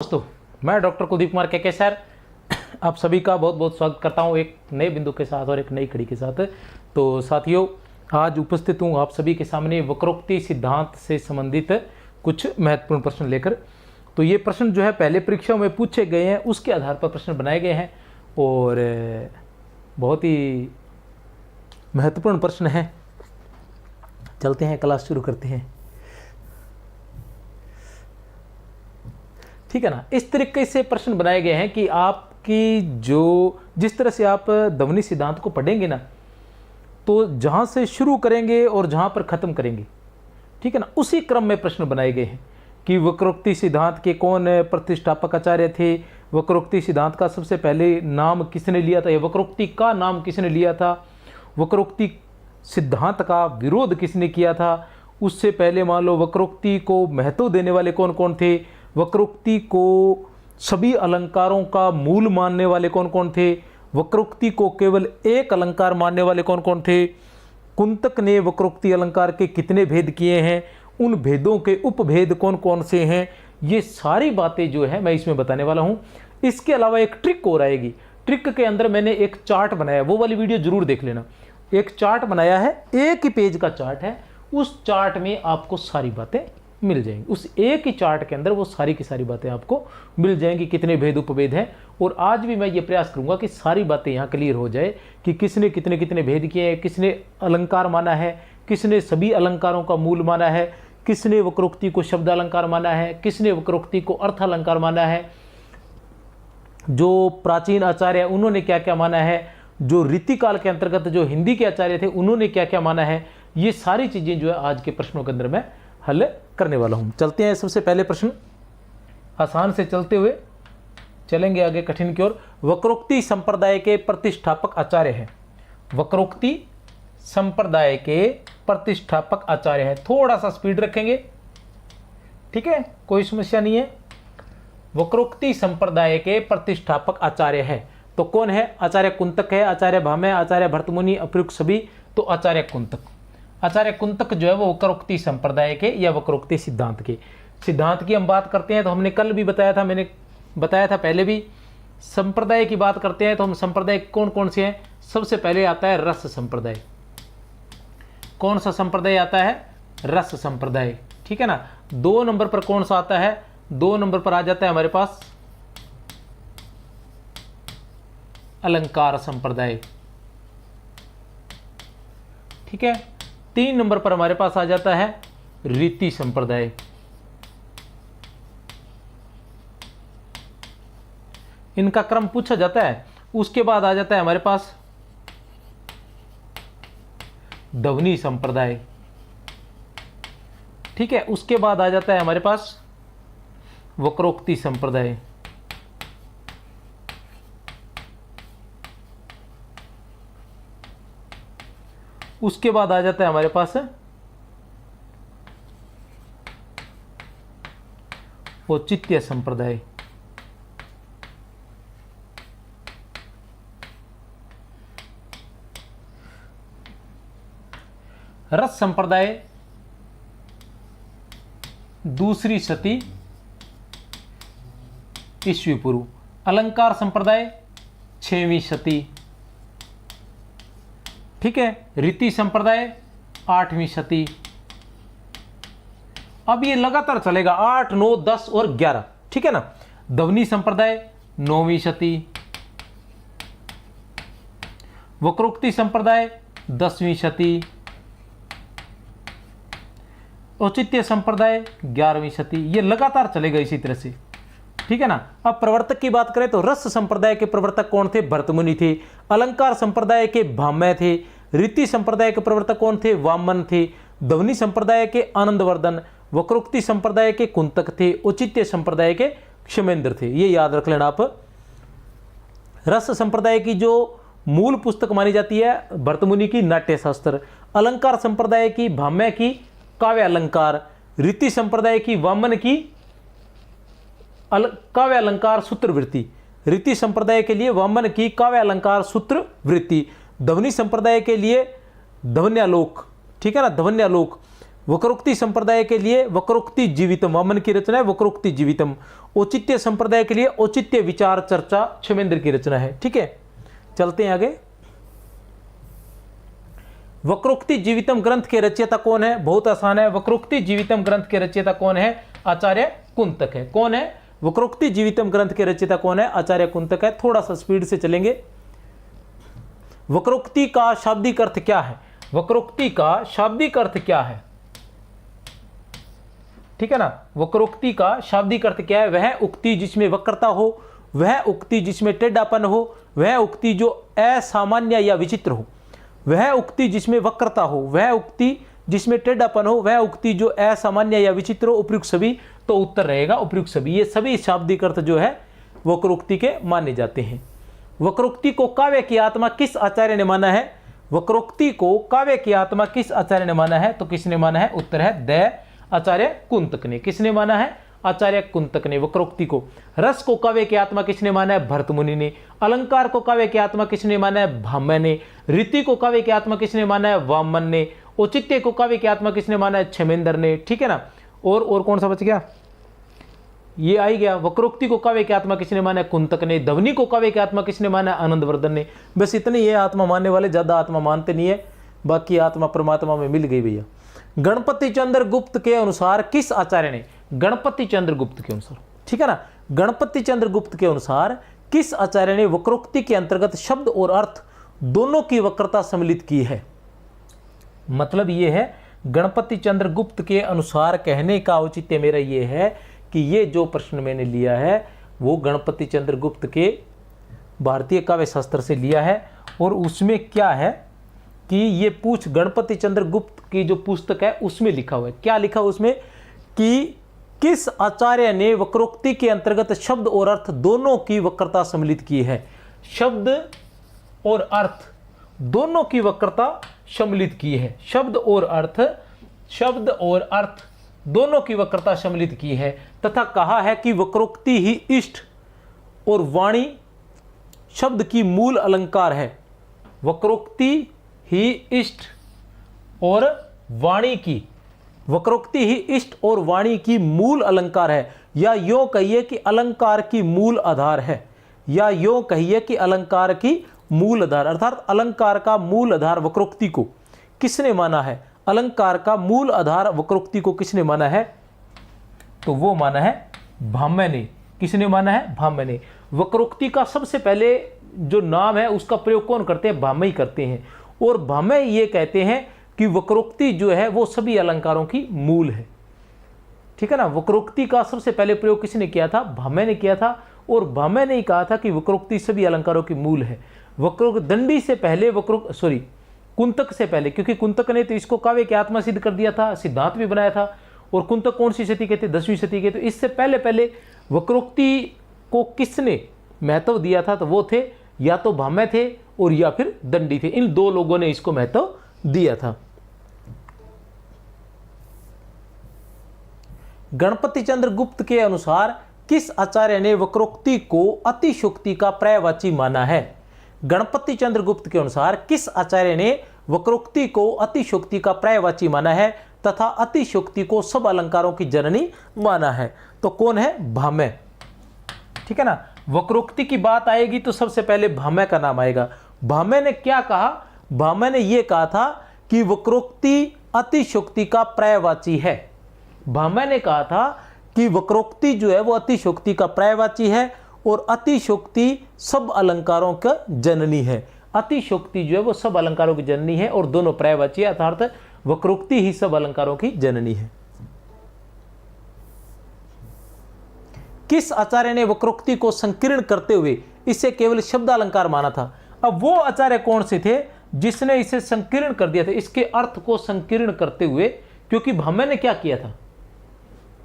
दोस्तों, मैं डॉक्टर कुलदीप कुमार के सर आप सभी का बहुत बहुत स्वागत करता हूं एक नए बिंदु के साथ और एक नई कड़ी के साथ। तो साथियों, आज उपस्थित हूं आप सभी के सामने वक्रोक्ति सिद्धांत से संबंधित कुछ महत्वपूर्ण प्रश्न लेकर। तो ये प्रश्न जो है पहले परीक्षाओं में पूछे गए हैं, उसके आधार पर प्रश्न बनाए गए हैं और बहुत ही महत्वपूर्ण प्रश्न हैं। चलते हैं, क्लास शुरू करते हैं, ठीक है ना। इस तरीके से प्रश्न बनाए गए हैं कि आपकी जिस तरह से आप ध्वनि सिद्धांत को पढ़ेंगे ना, तो जहां से शुरू करेंगे और जहां पर ख़त्म करेंगे, ठीक है ना, उसी क्रम में प्रश्न बनाए गए हैं कि वक्रोक्ति सिद्धांत के कौन प्रतिष्ठापक आचार्य थे, वक्रोक्ति सिद्धांत का सबसे पहले नाम किसने लिया था, या वक्रोक्ति का नाम किसने लिया था, वक्रोक्ति सिद्धांत का विरोध किसने किया था, उससे पहले मान लो वक्रोक्ति को महत्व देने वाले कौन कौन थे, वक्रोक्ति को सभी अलंकारों का मूल मानने वाले कौन कौन थे, वक्रोक्ति को केवल एक अलंकार मानने वाले कौन कौन थे, कुंतक ने वक्रोक्ति अलंकार के कितने भेद किए हैं, उन भेदों के उपभेद कौन कौन से हैं, ये सारी बातें जो है मैं इसमें बताने वाला हूँ। इसके अलावा एक ट्रिक और आएगी। ट्रिक के अंदर मैंने एक चार्ट बनाया, वो वाली वीडियो जरूर देख लेना। एक चार्ट बनाया है, एक ही पेज का चार्ट है, उस चार्ट में आपको सारी बातें मिल जाएंगी। उस एक ही चार्ट के अंदर वो सारी की सारी बातें आपको मिल जाएंगी, कितने भेद उपभेद हैं। और आज भी मैं ये प्रयास करूंगा कि सारी बातें यहाँ क्लियर हो जाए कि किसने कितने कितने भेद किए हैं, किसने अलंकार माना है, किसने सभी अलंकारों का मूल माना है, किसने वक्रोक्ति को शब्द अलंकार माना है, किसने वक्रोक्ति को अर्थ अलंकार माना है, जो प्राचीन आचार्य उन्होंने क्या क्या माना है, जो रीतिकाल के अंतर्गत जो हिंदी के आचार्य थे उन्होंने क्या क्या माना है। ये सारी चीज़ें जो है आज के प्रश्नों के अंदर मैं हल करने वाला हूं। चलते हैं, सबसे पहले प्रश्न आसान से चलते हुए चलेंगे आगे कठिन की ओर। वक्रोक्ति संप्रदाय के प्रतिष्ठापक आचार्य हैं। वक्रोक्ति संप्रदाय के प्रतिष्ठापक आचार्य हैं। थोड़ा सा स्पीड रखेंगे, ठीक है, कोई समस्या नहीं है। वक्रोक्ति संप्रदाय के प्रतिष्ठापक आचार्य है तो कौन है? आचार्य कुंतक है, आचार्य भामह, आचार्य भर्तमुनि, अप्रयुक्त सभी। तो आचार्य कुंतक, आचार्य कुंतक जो है वो वक्रोक्ति संप्रदाय के या वक्रोक्ति सिद्धांत के सिद्धांत की हम बात करते हैं तो हमने कल भी बताया था, मैंने बताया था पहले भी। संप्रदाय की बात करते हैं तो हम संप्रदाय कौन कौन से हैं? सबसे पहले आता है रस संप्रदाय। कौन सा संप्रदाय आता है? रस संप्रदाय, ठीक है ना। 2 नंबर पर कौन सा आता है? 2 नंबर पर आ जाता है हमारे पास अलंकार संप्रदाय, ठीक है। 3 नंबर पर हमारे पास आ जाता है रीति संप्रदाय। इनका क्रम पूछा जाता है। उसके बाद आ जाता है हमारे पास ध्वनि संप्रदाय, ठीक है। उसके बाद आ जाता है हमारे पास वक्रोक्ति संप्रदाय। उसके बाद आ जाता है हमारे पास औचित्य संप्रदाय। रस संप्रदाय दूसरी शती ईस्वी पूर्व। अलंकार संप्रदाय 6वीं शती, ठीक है। रीति संप्रदाय 8वीं शती। अब ये लगातार चलेगा 8, 9, 10 और 11, ठीक है ना। ध्वनि संप्रदाय 9वीं शती, वक्रोक्ति संप्रदाय 10वीं शती, औचित्य संप्रदाय 11वीं शती। ये लगातार चलेगा इसी तरह से, ठीक है ना। अब प्रवर्तक की बात करें तो रस संप्रदाय के प्रवर्तक कौन थे? भर्तमुनि थे। अलंकार संप्रदाय के भामह थे। रीति संप्रदाय के प्रवर्तक कौन थे? वामन थे। ध्वनि संप्रदाय के आनंदवर्धन, वक्रोक्ति संप्रदाय के कुंतक थे, औचित्य संप्रदाय के क्षेमेंद्र थे। ये याद रख लेना आप। रस संप्रदाय की जो मूल पुस्तक मानी जाती है भर्तमुनि की नाट्यशास्त्र, अलंकार संप्रदाय की भामह की काव्य अलंकार, रीति संप्रदाय की वामन की काव्य अलंकार सूत्र वृत्ति, रीति संप्रदाय के लिए वामन की काव्य अलंकार सूत्र वृत्ति, ध्वनि संप्रदाय के लिए ध्वन्यालोक, ठीक है ना, ध्वन्यालोक, वक्रोक्ति संप्रदाय के लिए वक्रोक्ति जीवितम, वामन की रचना है वक्रोक्ति जीवितम। औचित्य संप्रदाय के लिए औचित्य विचार चर्चा क्षेमेंद्र की रचना है। ठीक है, चलते हैं आगे। वक्रोक्ति जीवितम ग्रंथ के रचयिता कौन है? बहुत आसान है। वक्रोक्ति जीवितम ग्रंथ के रचयिता कौन है? आचार्य कुंतक है। कौन है? वक्रोक्ति जीवितम ग्रंथ के रचयिता कौन है? आचार्य कुंतक है। थोड़ा सा स्पीड से चलेंगे। वक्रोक्ति का शाब्दिक अर्थ क्या है? वक्रोक्ति का शाब्दिक अर्थ क्या है? ठीक है ना, वक्रोक्ति का शाब्दिक अर्थ क्या है? वह उक्ति जिसमें वक्रता हो, वह उक्ति जिसमें टेढ़ापन हो, वह उक्ति जो असामान्य या विचित्र हो। वह उक्ति जिसमें वक्रता हो, वह उक्ति जिसमें टेढ़ापन हो, वह उक्ति जो असामान्य या विचित्र हो। उपयुक्त सभी, तो उत्तर रहेगा उपयुक्त सभी। ये सभी शाब्दिक अर्थ जो है वक्रोक्ति के माने जाते हैं। वक्रोक्ति को काव्य की आत्मा किस आचार्य ने माना है? वक्रोक्ति को काव्य की आत्मा किस आचार्य ने माना है? तो किसने माना है? उत्तर है द आचार्य कुंतक ने। किसने माना है? आचार्य कुंतक ने वक्रोक्ति को। रस को काव्य की आत्मा किसने माना है? भरत मुनि ने। अलंकार को काव्य की आत्मा किसने माना है? भाम्य ने। रीति को काव्य की आत्मा किसने माना है? वामन ने। औचित्य को काव्य की आत्मा किसने माना है? क्षेमेंद्र ने। ठीक है ना, और कौन सा बच गया? ये आ ही गया। वक्रोक्ति को काव्य की आत्मा किसने माना है? कुंतक ने। ध्वनि को काव्य की आत्मा किसने माना है? आनंदवर्धन ने। बस इतनी ये आत्मा मानने वाले, ज्यादा आत्मा मानते नहीं है। बाकी आत्मा परमात्मा में मिल गई भैया। गणपति चंद्र गुप्त के अनुसार किस आचार्य ने? गणपति चंद्र गुप्त के अनुसार, ठीक है ना, गणपति चंद्र गुप्त के अनुसार किस आचार्य ने वक्रोक्ति के अंतर्गत शब्द और अर्थ दोनों की वक्रता सम्मिलित की है? मतलब ये है, गणपति चंद्र गुप्त के अनुसार कहने का औचित्य मेरा ये है कि ये जो प्रश्न मैंने लिया है वो गणपति चंद्र गुप्त के भारतीय काव्य शास्त्र से लिया है। और उसमें क्या है कि ये पूछ गणपति चंद्र गुप्त की जो पुस्तक है उसमें लिखा हुआ है। क्या लिखा हुआ उसमें कि किस आचार्य ने वक्रोक्ति के अंतर्गत शब्द और अर्थ दोनों की वक्रता सम्मिलित की है? शब्द और अर्थ दोनों की वक्रता सम्मिलित की है। शब्द और अर्थ दोनों की वक्रता सम्मिलित की है तथा कहा है कि वक्रोक्ति ही इष्ट और वाणी शब्द की मूल अलंकार है। वक्रोक्ति ही इष्ट और वाणी की, वक्रोक्ति ही इष्ट और वाणी की मूल अलंकार है, या यूं कहिए कि अलंकार की मूल आधार है, या यूं कहिए कि अलंकार की मूल आधार, अर्थात अलंकार का मूल आधार वक्रोक्ति को किसने माना है? अलंकार का मूल आधार वक्रोक्ति को किसने माना है? तो वो माना है भाम्य ने। किसने माना है? भाम्य ने। वक्रोक्ति का सबसे पहले जो नाम है उसका प्रयोग कौन करते हैं? भाम्य ही करते हैं। और भाम्य ये कहते हैं कि वक्रोक्ति जो है वो सभी अलंकारों की मूल है। ठीक है ना, वक्रोक्ति का सबसे पहले प्रयोग किसने किया था? भाम्य ने किया था। और भाम्य ने कहा था कि वक्रोक्ति सभी अलंकारों की मूल है। दंडी से पहले कुंतक से पहले, क्योंकि कुंतक ने तो इसको काव्य की आत्मा सिद्ध कर दिया था, सिद्धांत भी बनाया था। और कुंतक कौन सी सदी के थे? 10वीं सदी के। तो इससे पहले वक्रोक्ति को किसने महत्व दिया था? तो वो थे या तो भाम्य थे और या फिर दंडी थे। इन दो लोगों ने इसको महत्व दिया था। गणपति चंद्र गुप्त के अनुसार किस आचार्य ने वक्रोक्ति को अतिशोक्ति का पर्यायवाची माना है? गणपति चंद्र गुप्त के अनुसार किस आचार्य ने वक्रोक्ति को अतिशोक्ति का पर्यायवाची माना है तथा अतिशोक्ति को सब अलंकारों की जननी माना है? तो कौन है? भाम्य। ठीक है ना, वक्रोक्ति की बात आएगी तो सबसे पहले भाम्य का नाम आएगा। भाम्य ने क्या कहा? भाम्य ने यह कहा था कि वक्रोक्ति अतिशोक्ति का पर्यायवाची है। भाम्य ने कहा था कि वक्रोक्ति जो है वो अतिशोक्ति का पर्यायवाची है और अतिशोक्ति सब अलंकारों का जननी है। अतिशोक्ति जो है वो सब अलंकारों की जननी है और दोनों पर्यायवाची है, अर्थात वक्रोक्ति ही सब अलंकारों की जननी है। किस आचार्य ने वक्रोक्ति को संकीर्ण करते हुए इसे केवल शब्द अलंकार माना था? अब वो आचार्य कौन से थे जिसने इसे संकीर्ण कर दिया था, इसके अर्थ को संकीर्ण करते हुए? क्योंकि भाम्य ने क्या किया था?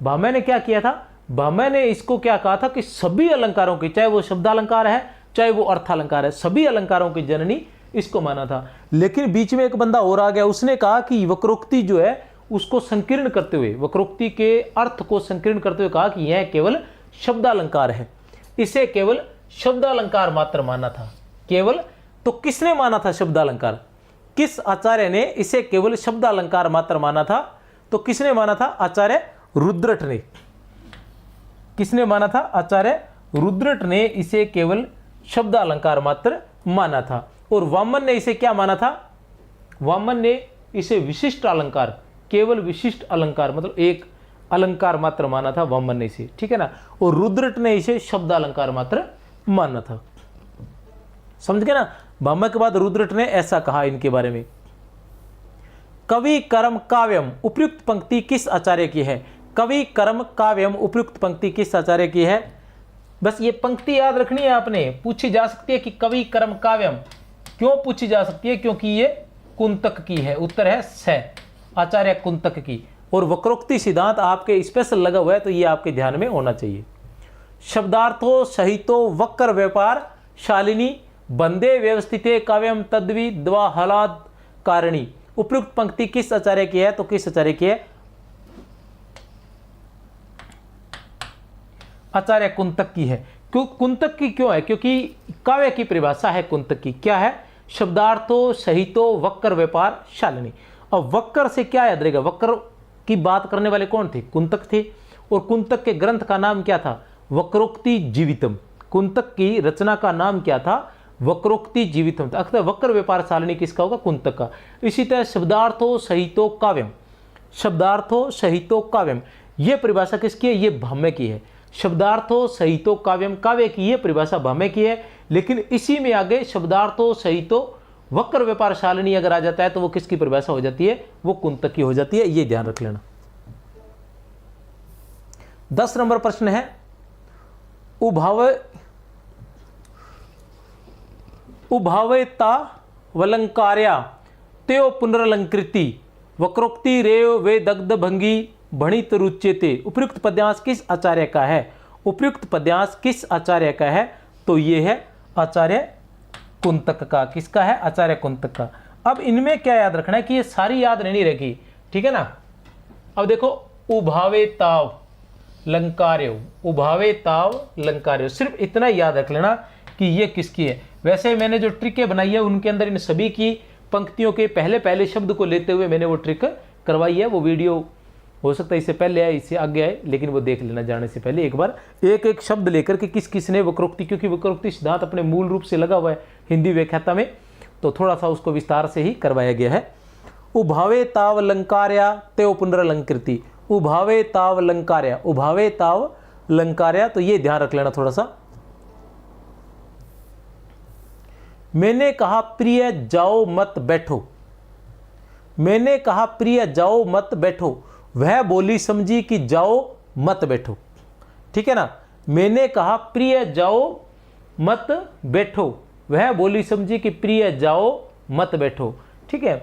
भाम्य ने क्या किया था? भाम्य ने इसको क्या कहा था कि सभी अलंकारों की, चाहे वो शब्दालंकार है चाहे वो अर्थालंकार है, सभी अलंकारों की जननी इसको माना था। लेकिन बीच में एक बंदा और आ गया, उसने कहा कि वक्रोक्ति जो है उसको संकीर्ण करते हुए, वक्रोक्ति के अर्थ को संकीर्ण करते हुए कहा कि यह केवल शब्दालंकार है, इसे केवल शब्दालंकार मात्र माना था। केवल, तो किसने माना था शब्दालंकार? किस आचार्य ने इसे केवल शब्दालंकार मात्र माना था? तो किसने माना था? आचार्य रुद्रट ने। किसने माना था? आचार्य रुद्रट ने इसे केवल शब्द अलंकार मात्र माना था। और वामन ने इसे क्या माना था? वामन ने इसे विशिष्ट अलंकार, केवल विशिष्ट अलंकार मतलब एक अलंकार मात्र माना था वामन ने इसे, ठीक है ना। और रुद्रट ने इसे शब्द अलंकार मात्र माना था। समझ गए ना। वामन के बाद रुद्रट ने ऐसा कहा इनके बारे में। कवि कर्म काव्यम उपयुक्त पंक्ति किस आचार्य की है? कवि कर्म काव्यम उपयुक्त पंक्ति किस आचार्य की है? बस ये पंक्ति याद रखनी है आपने। पूछी जा सकती है कि कवि कर्म काव्यम क्यों पूछी जा सकती है? क्योंकि ये कुंतक की है। उत्तर है स, आचार्य कुंतक की। और वक्रोक्ति सिद्धांत आपके स्पेशल लगा हुआ है, तो ये आपके ध्यान में होना चाहिए। शब्दार्थो सहितो वक्र व्यापार शालिनी बंदे व्यवस्थिते काव्यम तद्वि द्वाहलाद कारणी उपयुक्त पंक्ति किस आचार्य की है? तो किस आचार्य की है? आचार्य कुंतक की है। क्यों कुंतक की क्यों है? क्योंकि काव्य की परिभाषा है कुंतक की, क्या है? शब्दार्थो सहितो वक्र व्यापार शालिनी। और वक्र से क्या याद रहेगा? वक्र की बात करने वाले कौन थे? कुंतक थे। और कुंतक के ग्रंथ का नाम क्या था? वक्रोक्ति जीवितम। कुंतक की रचना का नाम क्या था? वक्रोक्ति जीवितम। अक्सर वक्र व्यापार शालिनी किसका होगा? कुंतक का। इसी तरह शब्दार्थो सहितो काव्यम, शब्दार्थो सहितो काव्यम, यह परिभाषा किसकी है? ये भाम्य की है। शब्दार्थो सहितो काव्यम, काव्य की यह परिभाषा भाम्य की है। लेकिन इसी में आगे शब्दार्थो सहितो वक्र व्यापार शालिनी अगर आ जाता है तो वो किसकी परिभाषा हो जाती है? वो कुंतक की हो जाती है। ये ध्यान रख लेना। 10 नंबर प्रश्न है, उभावता वलंकार्या त्यो पुनरलंकृति वक्रोक्ति रेव वे दग्ध भंगी भणित रुच्यते उपयुक्त पद्यांश किस आचार्य का है? उपयुक्त पद्यांश किस आचार्य का है? तो ये है आचार्य कुंतक का। किसका है? आचार्य कुंतक का। अब इनमें क्या याद रखना है कि ये सारी याद नहीं रखी, ठीक है ना। अब देखो, उभावे ताव लंकार्यो, उभावे ताव लंकार्यो, सिर्फ इतना याद रख लेना कि ये किसकी है। वैसे मैंने जो ट्रिकें बनाई है उनके अंदर इन सभी की पंक्तियों के पहले पहले शब्द को लेते हुए मैंने वो ट्रिक करवाई है। वो वीडियो हो सकता है इससे पहले आए, इससे आगे आए, लेकिन वो देख लेना जाने से पहले एक बार, एक एक शब्द लेकर के किस किस ने वक्रोक्ति, क्योंकि वक्रोक्ति सिद्धांत अपने मूल रूप से लगा हुआ है हिंदी व्याख्याता में, तो थोड़ा सा उसको विस्तार से ही करवाया गया है। उभावे ताव लंकार्या त्यो पुनरलंकृति, उभावे ताव लंकार्या, उभावे ताव लंकार्या, तो ये ध्यान रख लेना थोड़ा सा। मैंने कहा प्रिय जाओ मत बैठो, मैंने कहा प्रिय जाओ मत बैठो, वह बोली समझी कि जाओ मत बैठो, ठीक है ना। मैंने कहा प्रिय जाओ मत बैठो, वह बोली समझी कि प्रिय जाओ मत बैठो, ठीक है।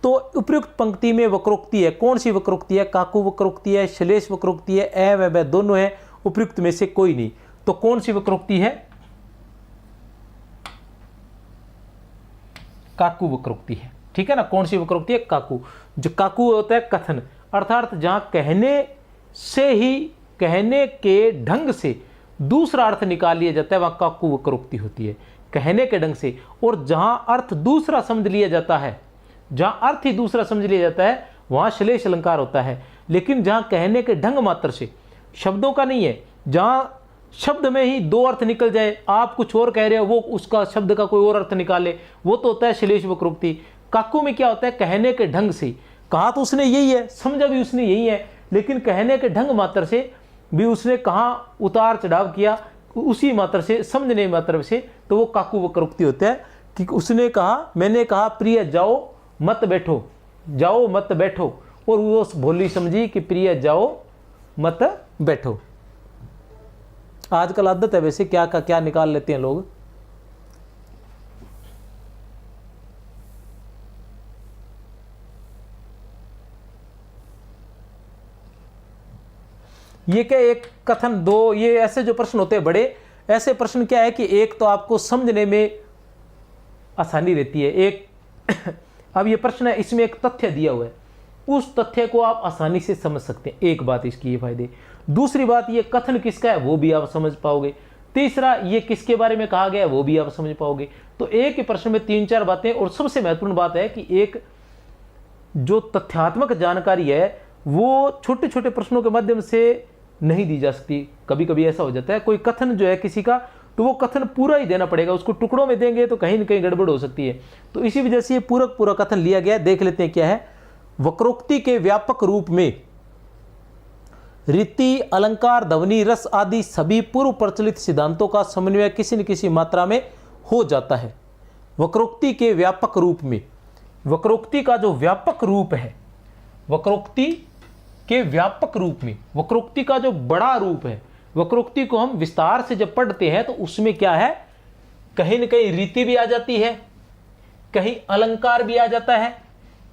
तो उपयुक्त पंक्ति में वक्रोक्ति है, कौन सी वक्रोक्ति है? काकू वक्रोक्ति है, श्लेष वक्रोक्ति है, ए व दोनों है, उपयुक्त में से कोई नहीं। तो कौन सी वक्रोक्ति है? काकू वक्रोक्ति है, ठीक है ना। कौन सी वक्रोक्ति है? काकू। जो काकू होता है कथन, अर्थात जहां कहने से ही, कहने के ढंग से दूसरा अर्थ निकाल लिया जाता है, वहां काकू वक्रोक्ति होती है, कहने के ढंग से। और जहां अर्थ दूसरा समझ लिया जाता है, जहां अर्थ ही दूसरा समझ लिया जाता है, वहां श्लेष अलंकार होता है। लेकिन जहां कहने के ढंग मात्र से, शब्दों का नहीं है, जहां शब्द में ही दो अर्थ निकल जाए, आप कुछ और कह रहे हो, वो उसका शब्द का कोई और अर्थ निकाले, वो तो होता है श्लेष वक्रोक्ति। काकू में क्या होता है? कहने के ढंग से, कहा तो उसने यही है, समझा भी उसने यही है, लेकिन कहने के ढंग मात्र से भी उसने कहाँ उतार चढ़ाव किया, उसी मात्र से, समझने मात्र से, तो वो काकू वक्रोक्ति होता है। कि उसने कहा, मैंने कहा प्रिय जाओ मत बैठो, जाओ मत बैठो, और वो भोली समझी कि प्रिय जाओ मत बैठो। आजकल आदत है वैसे क्या का क्या निकाल लेते हैं लोग। ये क्या एक कथन दो, ये ऐसे जो प्रश्न होते हैं बड़े, ऐसे प्रश्न क्या है कि एक तो आपको समझने में आसानी रहती है, एक अब ये प्रश्न है, इसमें एक तथ्य दिया हुआ है, उस तथ्य को आप आसानी से समझ सकते हैं, एक बात इसकी ये फायदे। दूसरी बात, ये कथन किसका है वो भी आप समझ पाओगे। तीसरा, ये किसके बारे में कहा गया है वो भी आप समझ पाओगे। तो एक ही प्रश्न में 3-4 बातें। और सबसे महत्वपूर्ण बात है कि एक जो तथ्यात्मक जानकारी है वो छोटे छोटे प्रश्नों के माध्यम से नहीं दी जा सकती। कभी कभी ऐसा हो जाता है कोई कथन जो है किसी का, तो वो कथन पूरा ही देना पड़ेगा, उसको टुकड़ों में देंगे तो कहीं न कहीं गड़बड़ हो सकती है। तो इसी वजह से ये पूरा कथन लिया गया है। देख लेते हैं क्या है। वक्रोक्ति के व्यापक रूप में रीति, अलंकार, ध्वनि, रस आदि सभी पूर्व प्रचलित सिद्धांतों का समन्वय किसी न किसी मात्रा में हो जाता है। वक्रोक्ति के व्यापक रूप में, वक्रोक्ति का जो व्यापक रूप है, वक्रोक्ति के व्यापक रूप में, वक्रोक्ति का जो बड़ा रूप है, वक्रोक्ति को हम विस्तार से जब पढ़ते हैं तो उसमें क्या है, कहीं न कहीं रीति भी आ जाती है, कहीं अलंकार भी आ जाता है,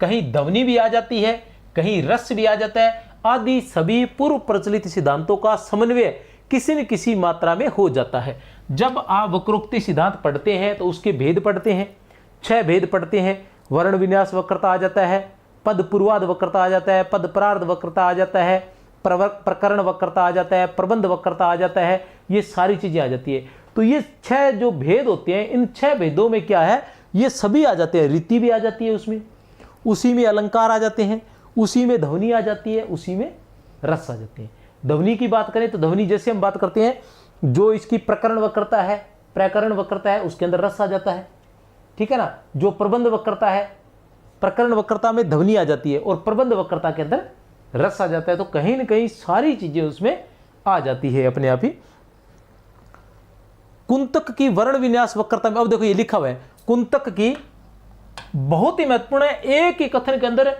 कहीं ध्वनि भी आ जाती है, कहीं रस भी आ जाता है, आदि सभी पूर्व प्रचलित सिद्धांतों का समन्वय किसी न किसी मात्रा में हो जाता है। जब आप वक्रोक्ति सिद्धांत पढ़ते हैं तो उसके भेद पढ़ते हैं, 6 भेद पढ़ते हैं। वर्ण विन्यास वक्रता आ जाता है, पद पूर्वाद वक्रता आ जाता है, पद परार्ध वक्रता आ जाता है, प्रकरण वक्रता आ जाता है, प्रबंध वक्रता आ जाता है, ये सारी चीजें आ जाती है। तो ये 6 जो भेद होते हैं, इन 6 भेदों में क्या है, ये सभी आ जाते हैं। रीति भी आ जाती है उसमें, उसी में अलंकार आ जाते हैं, उसी में ध्वनि आ जाती है, उसी में रस आ जाते हैं। ध्वनि की बात करें तो ध्वनि जैसे हम बात करते हैं, जो इसकी प्रकरण वक्रता है, प्रकरण वक्रता है, उसके अंदर रस आ जाता है, ठीक है ना। जो प्रबंध वक्रता है, प्रकरण वक्रता में ध्वनि आ जाती है और प्रबंध वक्रता के अंदर रस आ जाता है। तो कहीं ना कहीं सारी चीजें उसमें आ जाती है अपने आप ही। कुंतक की वर्ण विन्यास वक्रता में, अब देखो ये लिखा हुआ है, कुंतक की बहुत ही महत्वपूर्ण है। एक ही कथन के अंदर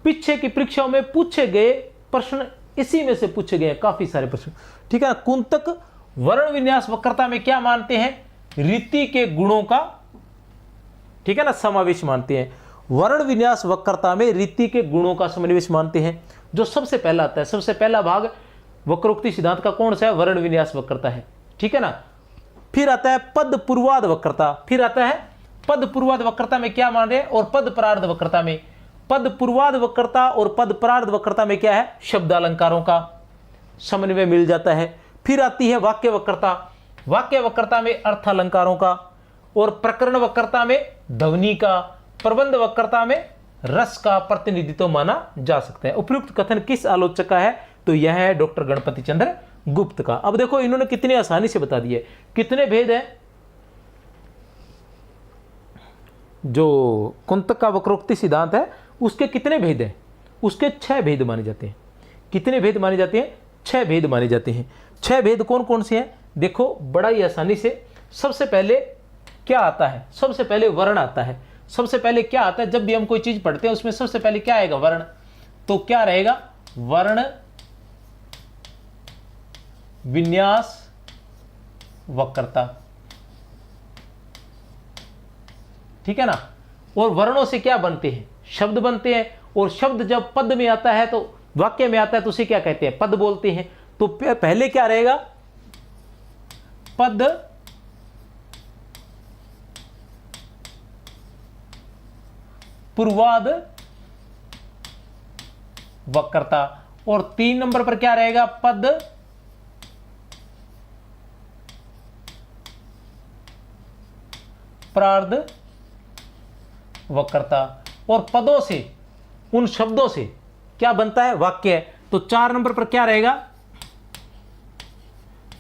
पीछे की परीक्षाओं में पूछे गए प्रश्न इसी में से पूछे गए हैं, काफी सारे प्रश्न, ठीक है ना। कुंतक वर्ण विन्यास वक्रता में क्या मानते हैं, रीति के गुणों का, ठीक है ना, समावेश मानते हैं। वर्ण विन्यास वक्रता में रीति के गुणों का समावेश मानते हैं। जो सबसे पहला आता है, सबसे पहला भाग वक्रोक्ति सिद्धांत का कौन सा है, वर्ण विन्यास वक्रता है, ठीक है ना। फिर आता है पद पूर्वाद वक्रता, फिर आता है पद पूर्वाद वक्रता में क्या मान रहे हैं, और पद परार्ध वक्रता में, पद पूर्वाद वक्रता और पद परार्ध वक्रता में क्या है, शब्द अलंकारों का समन्वय मिल जाता है। फिर आती है वाक्य वक्रता, वाक्य वक्रता में अर्थ अलंकारों का, और प्रकरण वक्रता में ध्वनि का, प्रबंध वक्रता में रस का प्रतिनिधित्व माना जा सकता है। उपयुक्त कथन किस आलोचक का है, तो यह है डॉक्टर गणपति चंद्र गुप्त का। अब देखो इन्होंने कितनी आसानी से बता दिए, कितने भेद हैं। जो कुंतक का वक्रोक्ति सिद्धांत है उसके कितने भेद हैं, उसके 6 भेद माने जाते हैं। कितने भेद माने जाते हैं, 6 भेद माने जाते हैं। 6 भेद कौन कौन से हैं, देखो बड़ा ही आसानी से। सबसे पहले क्या आता है, सबसे पहले वर्ण आता है। सबसे पहले क्या आता है, जब भी हम कोई चीज पढ़ते हैं उसमें सबसे पहले क्या आएगा, वर्ण। तो क्या रहेगा, वर्ण विन्यास वक्रता, ठीक है ना। और वर्णों से क्या बनते हैं, शब्द बनते हैं, और शब्द जब पद में आता है तो वाक्य में आता है तो उसे क्या कहते हैं, पद बोलते हैं। तो पहले क्या रहेगा, पद पूर्वाद वक्रता, और 3 नंबर पर क्या रहेगा, पद परार्ध वक्रता। और पदों से, उन शब्दों से क्या बनता है, वाक्य। तो 4 नंबर पर क्या रहेगा,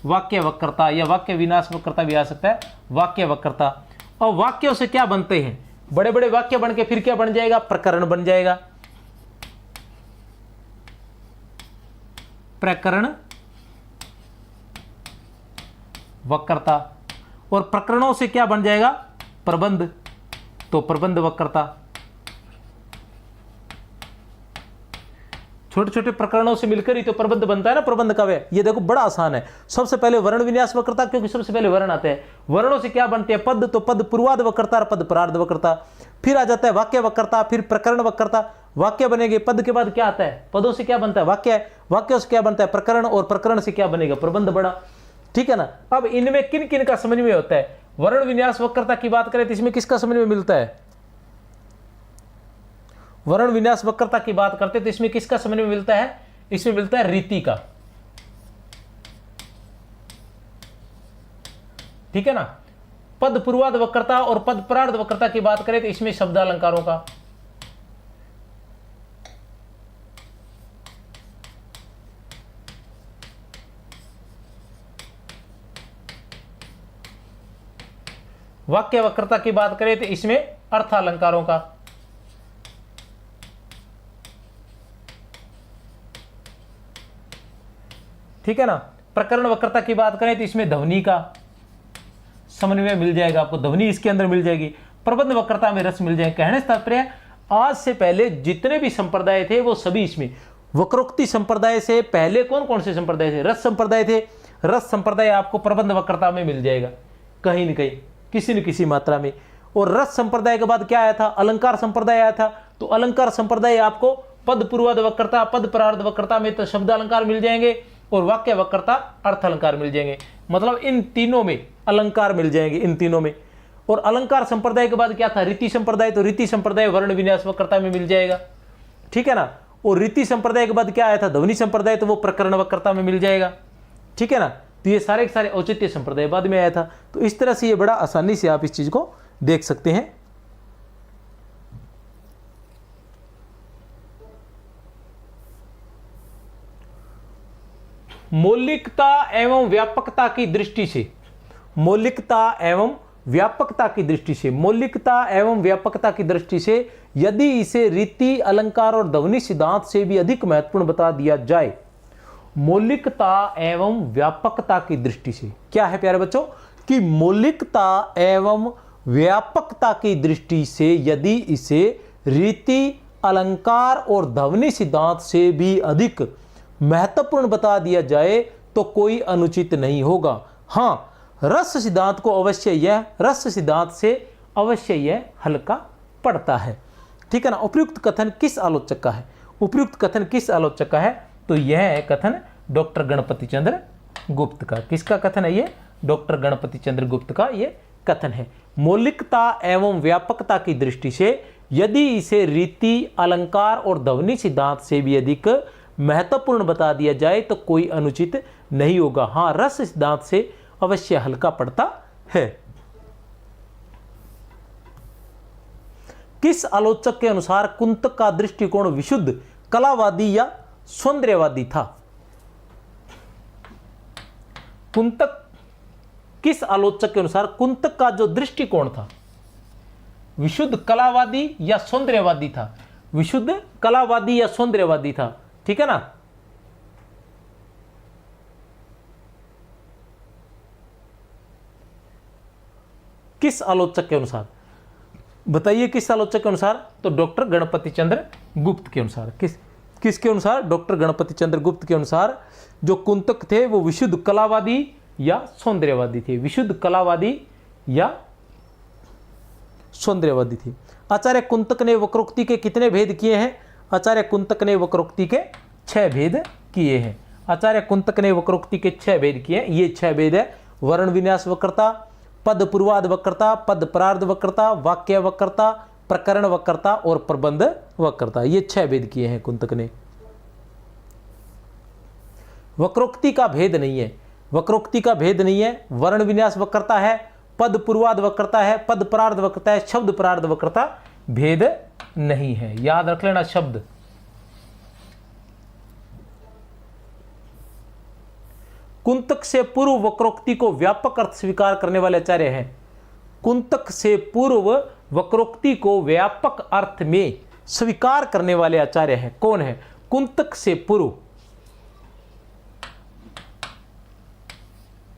वाक्य वक्रता, या वाक्य विनाश वक्रता भी आ सकता है, वाक्य वक्रता। और वाक्यों से क्या बनते हैं, बड़े बड़े वाक्य बन के फिर क्या बन जाएगा, प्रकरण बन जाएगा, प्रकरण वक्रता। और प्रकरणों से क्या बन जाएगा, प्रबंध, तो प्रबंध वक्रता। छोटे छोटे प्रकरणों से मिलकर ही तो प्रबंध बनता है ना, प्रबंध का वे। ये देखो बड़ा आसान है। सबसे पहले वर्ण विन्यास वक्रता, क्योंकि सबसे पहले वर्ण आते हैं। वर्णों से क्या बनते हैं, पद, तो पद पूर्वाद वक्रता और पद परार्ध वक्रता। फिर आ जाता है वाक्य वक्रता, फिर प्रकरण वक्रता, वाक्य बनेंगे। पद के बाद क्या आता है, पदों से क्या बनता है, वाक्य है। वाक्यों से क्या बनता है, प्रकरण, और प्रकरण से क्या बनेगा, प्रबंध बड़ा, ठीक है ना। अब इनमें किन किन का समन्वय होता है, वर्ण विन्यास वक्रता की बात करें तो इसमें किसका समन्वय मिलता है, वर्ण विन्यास वक्रता की बात करते तो इसमें किसका समन्वय मिलता है, इसमें मिलता है रीति का, ठीक है ना। पद पूर्वाद वक्रता और पद परार्ध वक्रता की बात करें तो इसमें शब्द अलंकारों का, वाक्य वक्रता की बात करें तो इसमें अर्थ अलंकारों का, ठीक है ना। प्रकरण वक्रता की बात करें तो इसमें ध्वनि का समन्वय मिल जाएगा, आपको ध्वनि इसके अंदर मिल जाएगी। प्रबंध वक्रता में रस मिल जाएगा। कहने से तात्पर्य आज से पहले जितने भी संप्रदाय थे वो सभी इसमें, वक्रोक्ति संप्रदाय से पहले कौन कौन से संप्रदाय थे? रस संप्रदाय थे। रस संप्रदाय आपको प्रबंध वक्रता में मिल जाएगा कहीं न कहीं, किसी न किसी मात्रा में। और रस संप्रदाय के बाद क्या आया था? अलंकार संप्रदाय आया था। तो अलंकार संप्रदाय आपको पद पूर्वाध वक्रता, पद परार्ध वक्रता में तो शब्द अलंकार मिल जाएंगे और वाक्य वक्रता अर्थ अलंकार मिल जाएंगे। मतलब इन तीनों में अलंकार मिल जाएंगे, इन तीनों में। और अलंकार संप्रदाय के बाद क्या था? रीति संप्रदाय। तो रीति संप्रदाय वर्ण विन्यास वक्रता में मिल जाएगा, ठीक है ना। और रीति संप्रदाय के बाद क्या आया था? ध्वनि संप्रदाय। तो वो प्रकरण वक्रता में मिल जाएगा, ठीक है ना। तो ये सारे के सारे औचित्य संप्रदाय बाद में आया था। तो इस तरह से ये बड़ा आसानी से आप इस चीज को देख सकते हैं। मौलिकता एवं व्यापकता की दृष्टि से, मौलिकता एवं व्यापकता की दृष्टि से, मौलिकता एवं व्यापकता की दृष्टि से यदि इसे रीति, अलंकार और ध्वनि सिद्धांत से भी अधिक महत्वपूर्ण बता दिया जाए, मौलिकता एवं व्यापकता की दृष्टि से, क्या है प्यारे बच्चों कि मौलिकता एवं व्यापकता की दृष्टि से यदि इसे रीति, अलंकार और ध्वनि सिद्धांत से भी अधिक महत्वपूर्ण बता दिया जाए तो कोई अनुचित नहीं होगा। हाँ, रस सिद्धांत को अवश्य यह, रस सिद्धांत से अवश्य यह हल्का पड़ता है, ठीक है ना। उपयुक्त कथन किस आलोचक का है? उपयुक्त कथन किस आलोचक का है? तो यह है कथन डॉक्टर गणपति चंद्र गुप्त का। किसका कथन है ये? डॉक्टर गणपति चंद्र गुप्त का ये कथन है। मौलिकता एवं व्यापकता की दृष्टि से यदि इसे रीति, अलंकार और ध्वनि सिद्धांत से भी अधिक महत्वपूर्ण बता दिया जाए तो कोई अनुचित नहीं होगा। हाँ, रस सिद्धांत से अवश्य हल्का पड़ता है। किस आलोचक के अनुसार कुंतक का दृष्टिकोण विशुद्ध कलावादी या सौंदर्यवादी था? कुंतक, किस आलोचक के अनुसार कुंतक का जो दृष्टिकोण था विशुद्ध कलावादी या सौंदर्यवादी था? विशुद्ध कलावादी या सौंदर्यवादी था, ठीक है ना। किस आलोचक के अनुसार बताइए? किस आलोचक के अनुसार? तो डॉक्टर गणपति चंद्र गुप्त के अनुसार। किसके अनुसार? डॉक्टर गणपति चंद्र गुप्त के अनुसार जो कुंतक थे वो विशुद्ध कलावादी या सौंदर्यवादी थे। विशुद्ध कलावादी या सौंदर्यवादी थे। आचार्य कुंतक ने वक्रोक्ति के कितने भेद किए हैं? आचार्य कुंतक ने वक्रोक्ति के 6 भेद किए हैं। आचार्य कुंतक ने वक्रोक्ति के 6 भेद किए हैं। ये 6 भेद है: वर्ण विन्यास वक्रता, पद पूर्वाध वक्रता, पद परार्ध वक्रता, वाक्य वक्रता, प्रकरण वक्रता और प्रबंध वक्रता। ये 6 भेद किए हैं कुंतक ने। वक्रोक्ति का भेद नहीं है, वक्रोक्ति का भेद नहीं है। वर्ण विन्यास वक्रता है, पद पूर्वाध वक्रता है, पद परार्ध वक्रता है, शब्द परार्ध वक्रता भेद नहीं है। याद रख लेना शब्द। कुंतक से पूर्व वक्रोक्ति को व्यापक अर्थ स्वीकार करने वाले आचार्य हैं। कुंतक से पूर्व वक्रोक्ति को व्यापक अर्थ में स्वीकार करने वाले आचार्य हैं। कौन है? कुंतक से पूर्व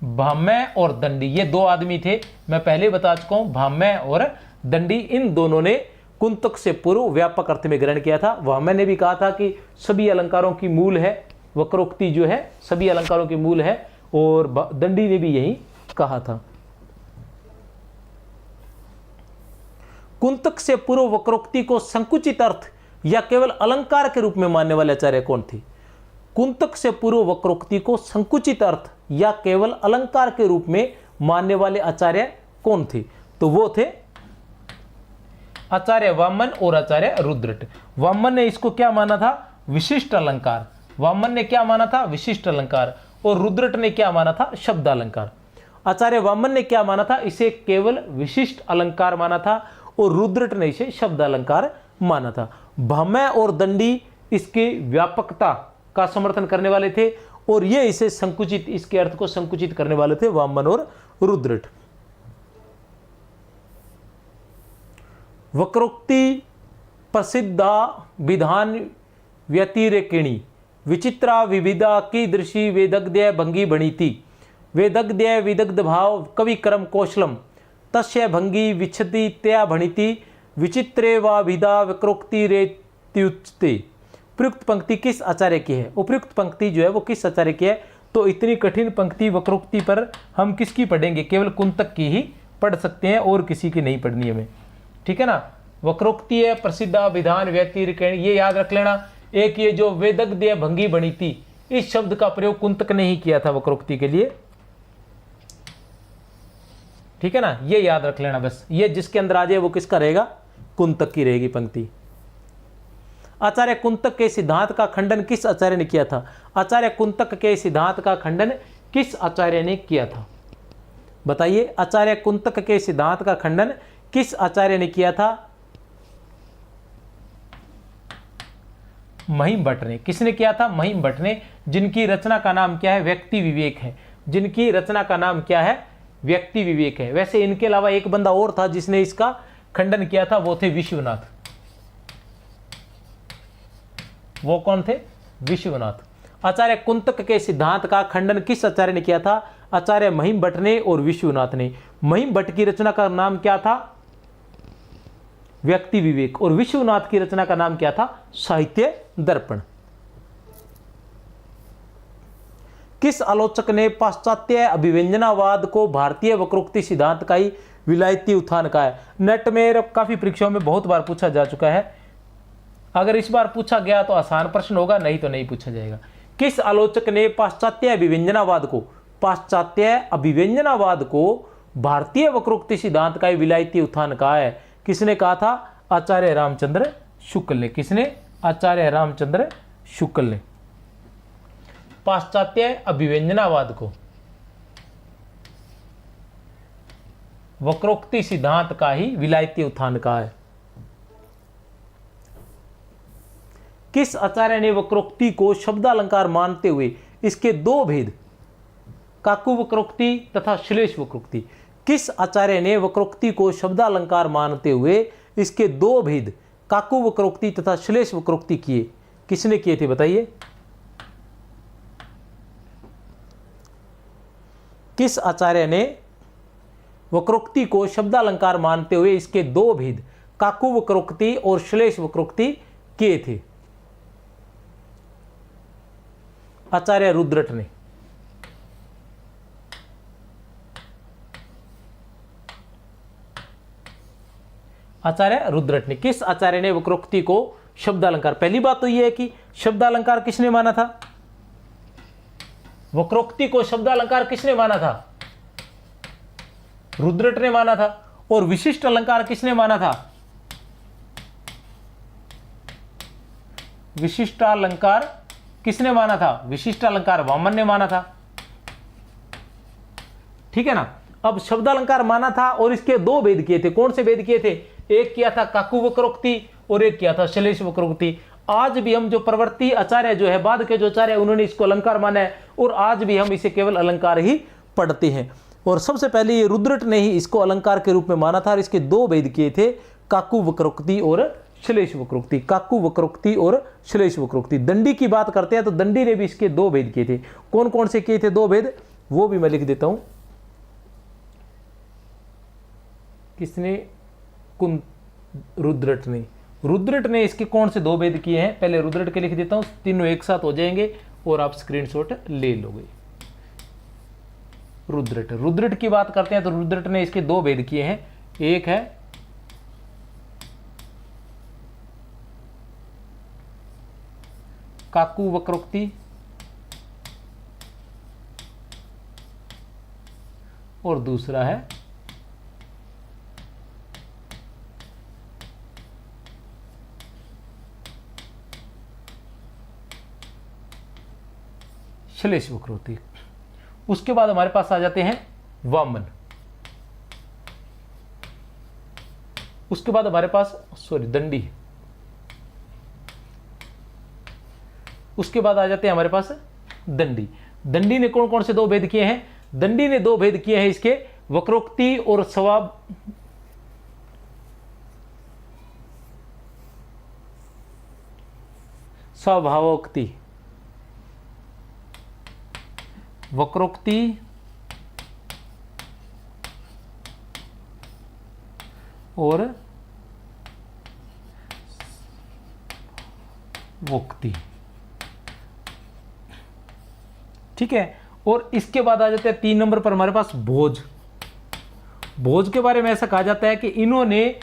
भाम्य और दंडी, ये 2 आदमी थे। मैं पहले बता चुका हूं, भाम्य और दंडी, इन दोनों ने कुंतक से पूर्व व्यापक अर्थ में ग्रहण किया था। भाम्य ने भी कहा था कि सभी अलंकारों की मूल है वक्रोक्ति, जो है सभी अलंकारों की मूल है, और दंडी ने भी यही कहा था। कुंतक से पूर्व वक्रोक्ति को संकुचित अर्थ या केवल अलंकार के रूप में मानने वाले आचार्य कौन थे? कुंतक से पूर्व वक्रोक्ति को संकुचित अर्थ या केवल अलंकार के रूप में मानने वाले आचार्य कौन थे? तो वो थे आचार्य वामन और आचार्य रुद्रट। वामन ने इसको क्या माना था? विशिष्ट अलंकार। वामन ने क्या माना था? विशिष्ट अलंकार। और रुद्रट ने क्या माना था? शब्द अलंकार। आचार्य वामन ने क्या माना था? इसे केवल विशिष्ट अलंकार माना था, और रुद्रट ने इसे शब्द अलंकार माना था। भाम्य और दंडी इसके व्यापकता का समर्थन करने वाले थे, और ये इसे संकुचित, इसके अर्थ को संकुचित करने वाले थे वामन और रुद्रट। वक्रोक्ति प्रसिद्धा विधान व्यतिरेकिणी विचित्रा विविधा कीदृशी वेदग्ध्य भंगी भणिति वेदग्ध्य विदग्ध भाव कवि क्रम कौशलम तस्य भंगी विच्छति त्या भणिति विचित्रे व विदा वक्रोक्ति रेत्युच्यते। उपयुक्त पंक्ति किस आचार्य की है? उपयुक्त पंक्ति जो है वो किस आचार्य की है? तो इतनी कठिन पंक्ति वक्रोक्ति पर हम किसकी पढ़ेंगे? केवल कुंतक की ही पढ़ सकते हैं और किसी की नहीं पढ़नी हमें, ठीक है ना। वक्रोक्ति है प्रसिद्धा विधान व्यतिरेकिणी, ये याद रख लेना। एक ये जो वेदग्ध्य भंगी भणिति, इस शब्द का प्रयोग कुंतक ने ही किया था वक्रोक्ति के लिए, ठीक है ना, ये याद रख लेना बस। ये जिसके अंदर आ जाए वो किसका रहेगा? कुंतक की रहेगी पंक्ति। आचार्य कुंतक के सिद्धांत का खंडन किस आचार्य ने किया था? आचार्य कुंतक के सिद्धांत का खंडन किस आचार्य ने किया था? बताइए, आचार्य कुंतक के सिद्धांत का खंडन किस आचार्य ने किया था? महिम भट्ट ने। किसने किया था? महिम भट्ट ने, जिनकी रचना का नाम क्या है? व्यक्ति विवेक है। जिनकी रचना का नाम क्या है? व्यक्ति विवेक है। वैसे इनके अलावा एक बंदा और था जिसने इसका खंडन किया था, वो थे विश्वनाथ। वो कौन थे? विश्वनाथ। आचार्य कुंतक के सिद्धांत का खंडन किस आचार्य ने किया था? आचार्य महिम भट्ट ने और विश्वनाथ ने। महिम भट्ट की रचना का नाम क्या था? व्यक्ति विवेक। और विश्वनाथ की रचना का नाम क्या था? साहित्य दर्पण। किस आलोचक ने पाश्चात्य अभिव्यंजनावाद को भारतीय वक्रोक्ति सिद्धांत का ही विलायती उत्थान कहा है? नेट में काफी परीक्षाओं में बहुत बार पूछा जा चुका है। अगर इस बार पूछा गया तो आसान प्रश्न होगा, नहीं तो नहीं पूछा जाएगा। किस आलोचक ने पाश्चात्य अभिव्यंजनावाद को भारतीय वक्रोक्ति सिद्धांत का ही विलायती उत्थान कहा है? किसने कहा था? आचार्य रामचंद्र शुक्ल ने। किसने? आचार्य रामचंद्र शुक्ल ने पाश्चात्य अभिव्यंजनावाद को वक्रोक्ति सिद्धांत का ही विलायती उत्थान कहा है। किस आचार्य ने वक्रोक्ति को शब्दालंकार मानते हुए इसके दो भेद, काकु वक्रोक्ति तथा श्लेष वक्रोक्ति, किस आचार्य ने वक्रोक्ति को शब्दालंकार मानते हुए इसके दो भेद, काकु वक्रोक्ति तथा श्लेष वक्रोक्ति किए? किसने किए थे? बताइए। किस आचार्य ने वक्रोक्ति को शब्दालंकार मानते हुए इसके दो भेद, काकु वक्रोक्ति और श्लेष वक्रोक्ति किए थे? आचार्य रुद्रट ने। आचार्य रुद्रट ने। किस आचार्य ने वक्रोक्ति को शब्दालंकार? पहली बात तो यह है कि शब्दालंकार किसने माना था? वक्रोक्ति को शब्दालंकार किसने माना था? रुद्रट ने माना था। और विशिष्ट अलंकार किसने माना था? विशिष्टालंकार किसने माना था? विशिष्टालंकार वामन ने माना था, ठीक है ना। अब शब्दालंकार माना था और इसके दो भेद किए थे। कौन से भेद किए थे? एक किया था काकु वक्रोक्ति और एक किया था श्लेष वक्रोक्ति। आज भी हम जो प्रवर्ती आचार्य जो है, बाद के जो आचार्य, उन्होंने इसको अलंकार माना है और आज भी हम इसे केवल अलंकार ही पढ़ते हैं। और सबसे पहले ये रुद्रट ने ही इसको अलंकार के रूप में माना था और इसके दो भेद किए थे, काकु वक्रोक्ति और श्लेष वक्रोक्ति। काकु वक्रोक्ति और श्लेष वक्रोक्ति। दंडी की बात करते हैं तो दंडी ने भी इसके दो भेद किए थे। कौन कौन से किए थे दो भेद? वो भी मैं लिख देता हूं। किसने? रुद्रट ने। रुद्रट ने इसके कौन से दो भेद किए हैं? पहले रुद्रट के लिख देता हूं, तीनों एक साथ हो जाएंगे और आप स्क्रीनशॉट ले लोगे। रुद्रट की बात करते हैं तो रुद्रट ने इसके दो भेद किए हैं। एक है काकु वक्रोक्ति और दूसरा है श्लेष वक्रोक्ति। उसके बाद हमारे पास आ जाते हैं वामन। उसके बाद हमारे पास दंडी। उसके बाद आ जाते हैं हमारे पास दंडी। दंडी ने कौन कौन से दो भेद किए हैं? दंडी ने दो भेद किए हैं इसके, वक्रोक्ति और स्वभावोक्ति, वक्रोक्ति और वोक्ति। ठीक है, और इसके बाद आ जाते हैं 3 नंबर पर हमारे पास भोज। भोज के बारे में ऐसा कहा जाता है कि इन्होंने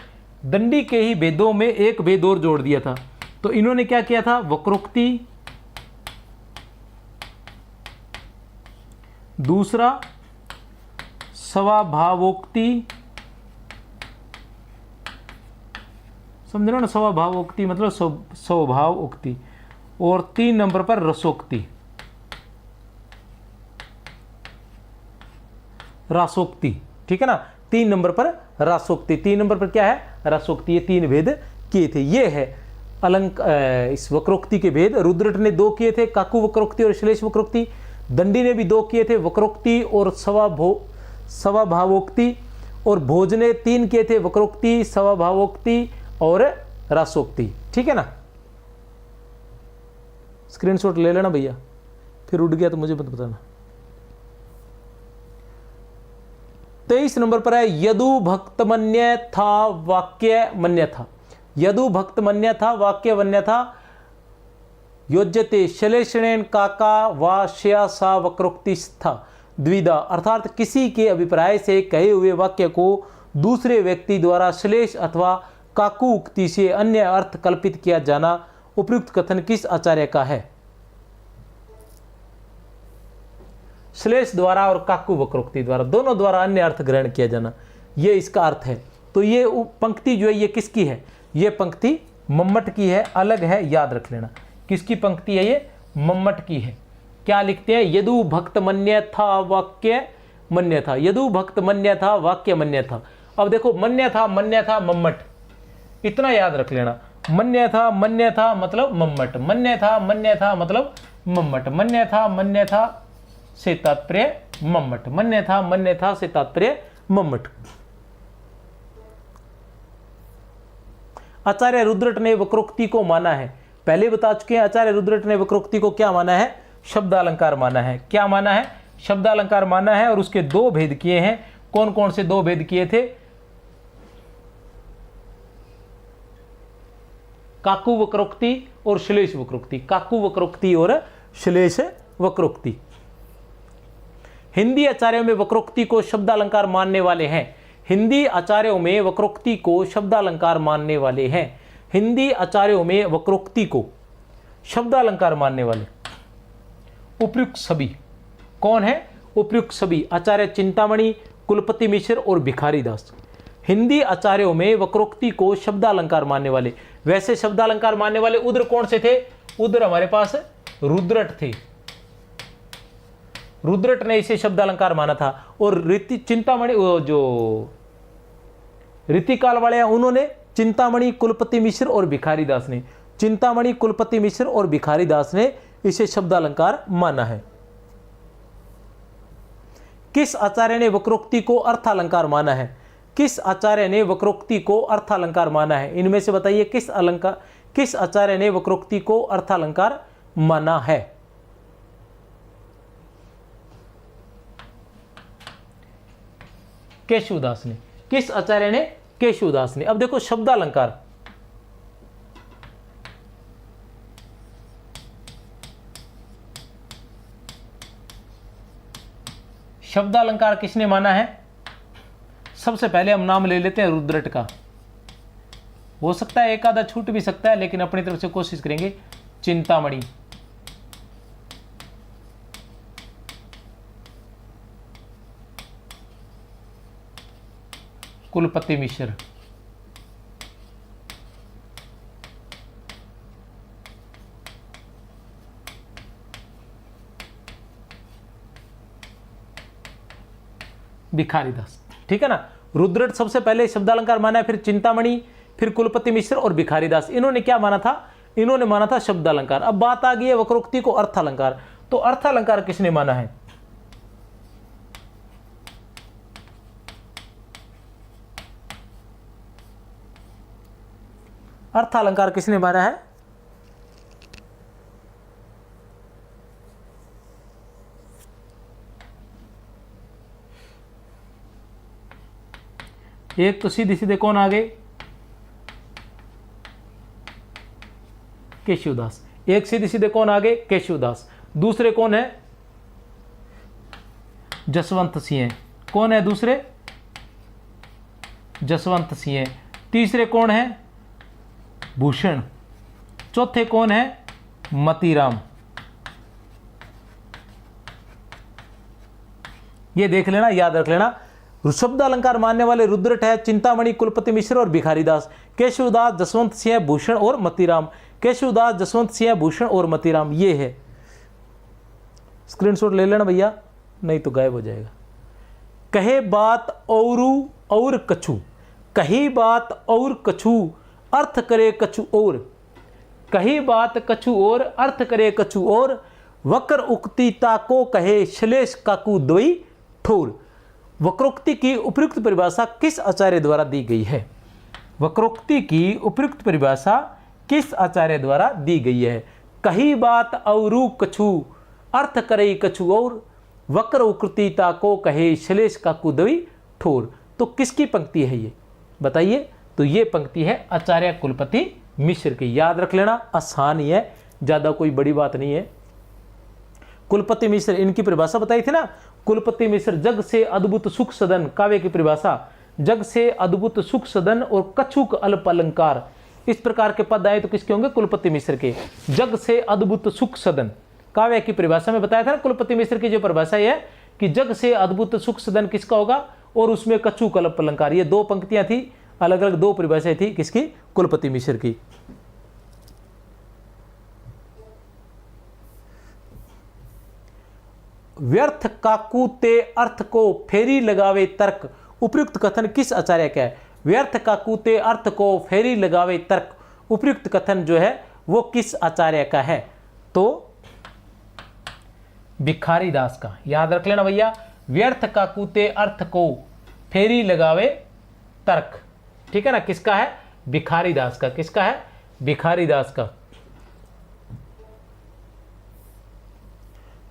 दंडी के ही भेदों में एक भेद और जोड़ दिया था। तो इन्होंने क्या किया था, वक्रोक्ति, दूसरा स्वभावोक्ति, समझ रहे हो ना, स्वभावोक्ति मतलब स्वभाव उक्ति, और 3 नंबर पर रसोक्ति, रासोक्ति। ठीक है ना, 3 नंबर पर रासोक्ति, 3 नंबर पर क्या है, रासोक्ति। ये 3 भेद किए थे। ये है इस वक्रोक्ति के भेद। रुद्रट ने 2 किए थे, काकू वक्रोक्ति और श्लेष वक्रोक्ति। दंडी ने भी 2 किए थे, वक्रोक्ति और स्वभावोक्ति। और भोज ने 3 किए थे, वक्रोक्ति, स्वभावोक्ति और रासोक्ति। ठीक है ना, स्क्रीनशॉट ले लेना भैया, फिर उड़ गया तो मुझे मत बताना। 23 नंबर पर है यदु भक्त मन्य था वाक्य मन्य था। यदु भक्त मन्य था वाक्य मन्य था योज्यते श्लेषणेन काका वा श्या सा वक्रोक्ति था द्विधा। अर्थात किसी के अभिप्राय से कहे हुए वाक्य को दूसरे व्यक्ति द्वारा श्लेष अथवा काकू उक्ति से अन्य अर्थ कल्पित किया जाना उपयुक्त कथन किस आचार्य का है। श्लेष द्वारा और काकू वक्रोक्ति द्वारा, दोनों द्वारा अन्य अर्थ ग्रहण किया जाना, ये इसका अर्थ है। तो ये पंक्ति जो है ये किसकी है, ये पंक्ति मम्मट की है, अलग है, याद रख लेना। किसकी पंक्ति है ये, मम्मट की है। क्या लिखते हैं, यदु भक्त मन्य था वाक्य मन्य था। यदु भक्त मन्य था वाक्य मन्य था। अब देखो मन्य था मम्मट, इतना याद रख लेना। मन्य था मतलब मम्मट, मन्य था मतलब मम्मट, मन्य था से तात्पर्य मम्मट, मन्य था से तात्पर्य मम्मट। आचार्य रुद्रट ने वक्रोक्ति को माना है, पहले बता चुके हैं। आचार्य रुद्रट ने वक्रोक्ति को क्या माना है, शब्दालंकार माना है। क्या माना है, शब्दालंकार माना है। और उसके 2 भेद किए हैं। कौन कौन से 2 भेद किए थे, काकू वक्रोक्ति और श्लेष वक्रोक्ति। काकू वक्रोक्ति और श्लेष वक्रोक्ति। हिंदी आचार्यों में वक्रोक्ति को शब्दालंकार मानने वाले हैं। हिंदी आचार्यों में वक्रोक्ति को शब्दालंकार मानने वाले हैं। हिंदी आचार्यों में वक्रोक्ति को शब्दालंकार मानने वाले उपयुक्त सभी कौन है, उपयुक्त सभी आचार्य चिंतामणि, कुलपति मिश्र और भिखारी दास। हिंदी आचार्यों में वक्रोक्ति को शब्दालंकार मानने वाले। वैसे शब्दालंकार मानने वाले उधर कौन से थे, उधर हमारे पास रुद्रट थे। रुद्रट ने इसे शब्दालंकार माना था। और चिंतामणि जो रीतिकाल वाले हैं उन्होंने चिंतामणि, कुलपति मिश्र और भिखारी दास ने, चिंतामणि, कुलपति मिश्र और भिखारी दास ने इसे शब्दालंकार माना है। किस आचार्य ने वक्रोक्ति को अर्थालंकार माना है, किस आचार्य ने वक्रोक्ति को अर्थालंकार माना है, इनमें से बताइए किस आचार्य ने वक्रोक्ति को अर्थालंकार माना है। केशवदास ने। किस आचार्य ने, केशवदास ने। अब देखो शब्दालंकार, शब्दालंकार किसने माना है, सबसे पहले हम नाम ले लेते हैं रुद्रट का। हो सकता है एक आधा छूट भी सकता है, लेकिन अपनी तरफ से कोशिश करेंगे। चिंतामणि, कुलपति मिश्र, भिखारी दास। ठीक है ना, रुद्रट सबसे पहले शब्दालंकार माना है, फिर चिंतामणि, फिर कुलपति मिश्र और भिखारी दास। इन्होंने क्या माना था, इन्होंने माना था शब्दालंकार। अब बात आ गई है वक्रोक्ति को अर्थालंकार। तो अर्थालंकार किसने माना है, अर्थालंकार किसने माना है, एक तो सीधे सीधे कौन आ गए, केशवदास। एक सीधे सीधे कौन आ गए, केशवदास। दूसरे कौन है, जसवंत सिंह। कौन है दूसरे, जसवंत सिंह। तीसरे कौन है, भूषण। चौथे कौन है, मतीराम। ये देख लेना, याद रख लेना। शब्द अलंकार मानने वाले रुद्रट है, चिंतामणि, कुलपति मिश्र और भिखारीदास। केशवदास, जसवंत सिंह, भूषण और मतीराम। केशवदास, जसवंत सिंह, भूषण और मतीराम, ये है। स्क्रीनशॉट ले लेना भैया, नहीं तो गायब हो जाएगा। कहे बात और कछु, कही बात और कछु, अर्थ करे कछु और। कही बात कछु और, अर्थ करे कछु और। वक्र उक्ति ताको कहे, श्लेष काकू द्वई ठोर। वक्रोक्ति की उपयुक्त परिभाषा किस आचार्य द्वारा दी गई है? वक्रोक्ति की उपयुक्त परिभाषा किस आचार्य द्वारा दी गई है? कही बात और कछु, अर्थ करे कछु और। वक्र उक्ति ताको कहे, श्लेष काकू द्वई ठोर। तो किसकी पंक्ति है ये बताइए? तो ये पंक्ति है आचार्य कुलपति मिश्र की। याद रख लेना, आसान ही है, ज्यादा कोई बड़ी बात नहीं है। कुलपति मिश्र, इनकी परिभाषा बताई थी ना। कुलपति मिश्र, जग से अद्भुत सुख सदन, काव्य की परिभाषा। जग से अद्भुत सुख सदन और कछुक अल्प अलंकार, इस प्रकार के पद आए तो किसके होंगे? कुलपति मिश्र के। जग से अद्भुत सुख सदन, काव्य की परिभाषा में बताया था ना। कुलपति मिश्र की जो परिभाषा है कि जग से अद्भुत सुख सदन किसका होगा, और उसमें कछुक अल्प अलंकार। ये दो पंक्तियां थी, अलग अलग दो परिभाषाएं थी, किसकी? कुलपति मिश्र की। व्यर्थ काकू ते अर्थ को फेरी लगावे तर्क, उपयुक्त कथन किस आचार्य का है? व्यर्थ काकू ते अर्थ को फेरी लगावे तर्क, उपयुक्त कथन जो है वो किस आचार्य का है? तो भिखारीदास का। याद रख लेना भैया, व्यर्थ काकू ते अर्थ को फेरी लगावे तर्क, ठीक है ना? किसका है? भिखारीदास का। किसका है? भिखारीदास का।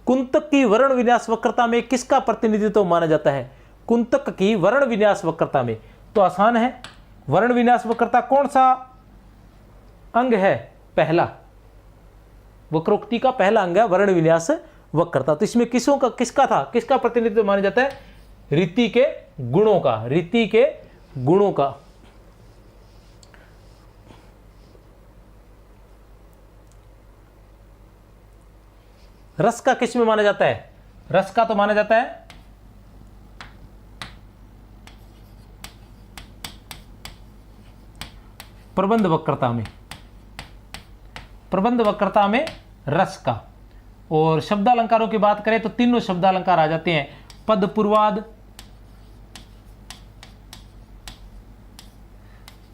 कुंतक की वर्ण विन्यास वक्रता में किसका प्रतिनिधित्व माना जाता है? कुंतक की वर्ण विन्यास वक्रता में, तो आसान है। वर्ण विन्यास वक्रता कौन सा अंग है? पहला, वक्रोक्ति का पहला अंग है वर्ण विन्यास वक्रता। तो इसमें किसका था, किसका प्रतिनिधित्व माना जाता है? रीति के गुणों का, रीति के गुणों का। रस का किस में माना जाता है? रस का तो माना जाता है प्रबंध वक्रता में, प्रबंध वक्रता में रस का। और शब्दालंकारों की बात करें तो तीनों शब्दालंकार आ जाते हैं। पद पूर्वाद,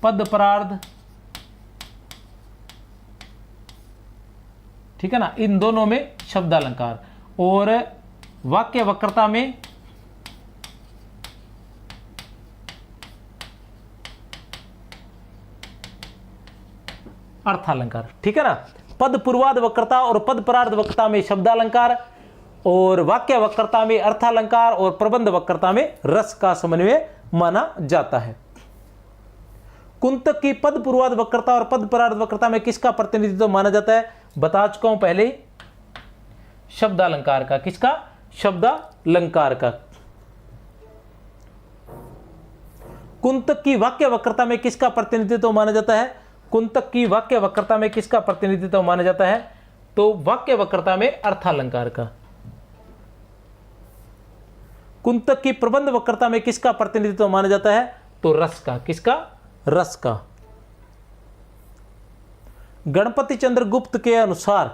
पद परार्ध, ठीक है ना, इन दोनों में शब्दालंकार। और वाक्य वक्रता में अर्थालंकार, ठीक है ना। पद पूर्वाद वक्रता और पद परार्ध वक्रता में शब्दालंकार, और वाक्य वक्रता में अर्थालंकार, और प्रबंध वक्रता में रस का समन्वय माना जाता है। कुंतक की पद पूर्वाद वक्रता और पद परार्ध वक्रता में किसका प्रतिनिधित्व माना जाता है? बता चुका हूं पहले ही, शब्दालंकार का। किसका? शब्दालंकार का। कुंतक की वाक्य वक्रता में किसका प्रतिनिधित्व माना जाता है? कुंतक की वाक्य वक्रता में किसका प्रतिनिधित्व माना जाता है? तो वाक्य वक्रता में अर्थालंकार का। कुंतक की प्रबंध वक्रता में किसका प्रतिनिधित्व माना जाता है? तो रस का। किसका? रस का। गणपति चंद्र गुप्त के अनुसार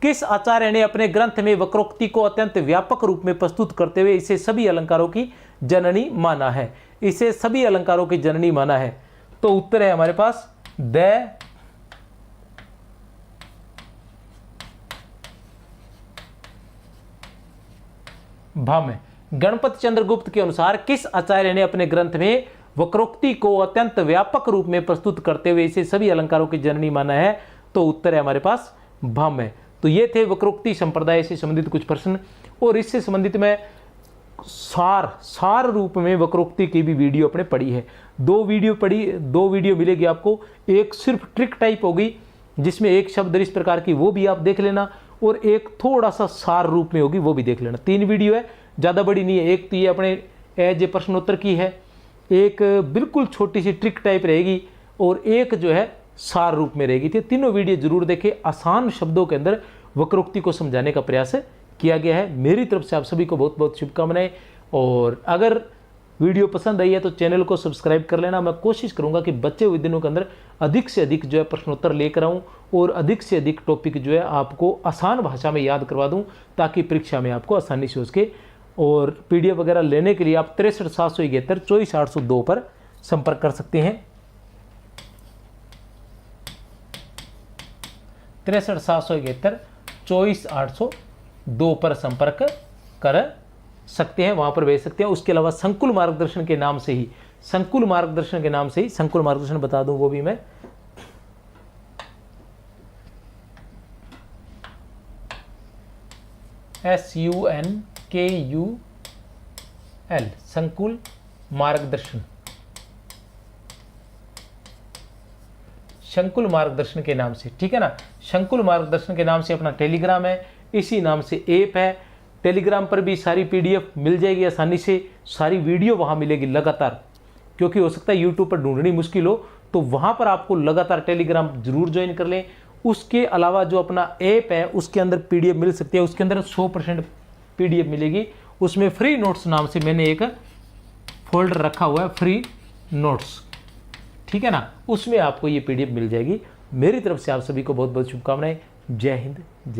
किस आचार्य ने अपने ग्रंथ में वक्रोक्ति को अत्यंत व्यापक रूप में प्रस्तुत करते हुए इसे सभी अलंकारों की जननी माना है? इसे सभी अलंकारों की जननी माना है। तो उत्तर है हमारे पास द भाम। गणपति चंद्र गुप्त के अनुसार किस आचार्य ने अपने ग्रंथ में वक्रोक्ति को अत्यंत व्यापक रूप में प्रस्तुत करते हुए इसे सभी अलंकारों की जननी माना है? तो उत्तर है हमारे पास भाम है। तो ये थे वक्रोक्ति संप्रदाय से संबंधित कुछ प्रश्न। और इससे संबंधित मैं सार रूप में वक्रोक्ति की भी वीडियो अपने पढ़ी है। 2 वीडियो मिलेगी आपको। एक सिर्फ ट्रिक टाइप होगी जिसमें एक शब्द इस प्रकार की, वो भी आप देख लेना, और एक थोड़ा सा सार रूप में होगी, वो भी देख लेना। 3 वीडियो है, ज़्यादा बड़ी नहीं है। एक तो ये अपने एज ए प्रश्नोत्तर की है, एक बिल्कुल छोटी सी ट्रिक टाइप रहेगी, और एक जो है सार रूप में रहेगी। तो तीनों वीडियो जरूर देखें। आसान शब्दों के अंदर वक्रोक्ति को समझाने का प्रयास किया गया है। मेरी तरफ से आप सभी को बहुत बहुत शुभकामनाएं। और अगर वीडियो पसंद आई है तो चैनल को सब्सक्राइब कर लेना। मैं कोशिश करूंगा कि बचे हुए दिनों के अंदर अधिक से अधिक जो है प्रश्नोत्तर लेकर आऊं, और अधिक से अधिक टॉपिक जो है आपको आसान भाषा में याद करवा दूं, ताकि परीक्षा में आपको आसानी से हो सके। और PDF वगैरह लेने के लिए आप 63 771 24 802 पर संपर्क कर सकते हैं। 63 771 24 802 पर संपर्क कर सकते हैं, वहां पर भेज सकते हैं। उसके अलावा संकुल मार्गदर्शन के नाम से ही, संकुल मार्गदर्शन बता दूं वो भी मैं, SUNKUL, संकुल मार्गदर्शन के नाम से, ठीक है ना। संकुल मार्गदर्शन के नाम से अपना टेलीग्राम है, इसी नाम से ऐप है। टेलीग्राम पर भी सारी PDF मिल जाएगी आसानी से, सारी वीडियो वहाँ मिलेगी लगातार, क्योंकि हो सकता है यूट्यूब पर ढूंढनी मुश्किल हो, तो वहाँ पर आपको लगातार टेलीग्राम जरूर ज्वाइन कर लें। उसके अलावा जो अपना ऐप है उसके अंदर PDF मिल सकती है, उसके अंदर 100% PDF मिलेगी। उसमें फ्री नोट्स नाम से मैंने एक फोल्डर रखा हुआ है, फ्री नोट्स, ठीक है ना, उसमें आपको ये PDF मिल जाएगी। मेरी तरफ से आप सभी को बहुत बहुत शुभकामनाएं। जय हिंद, जय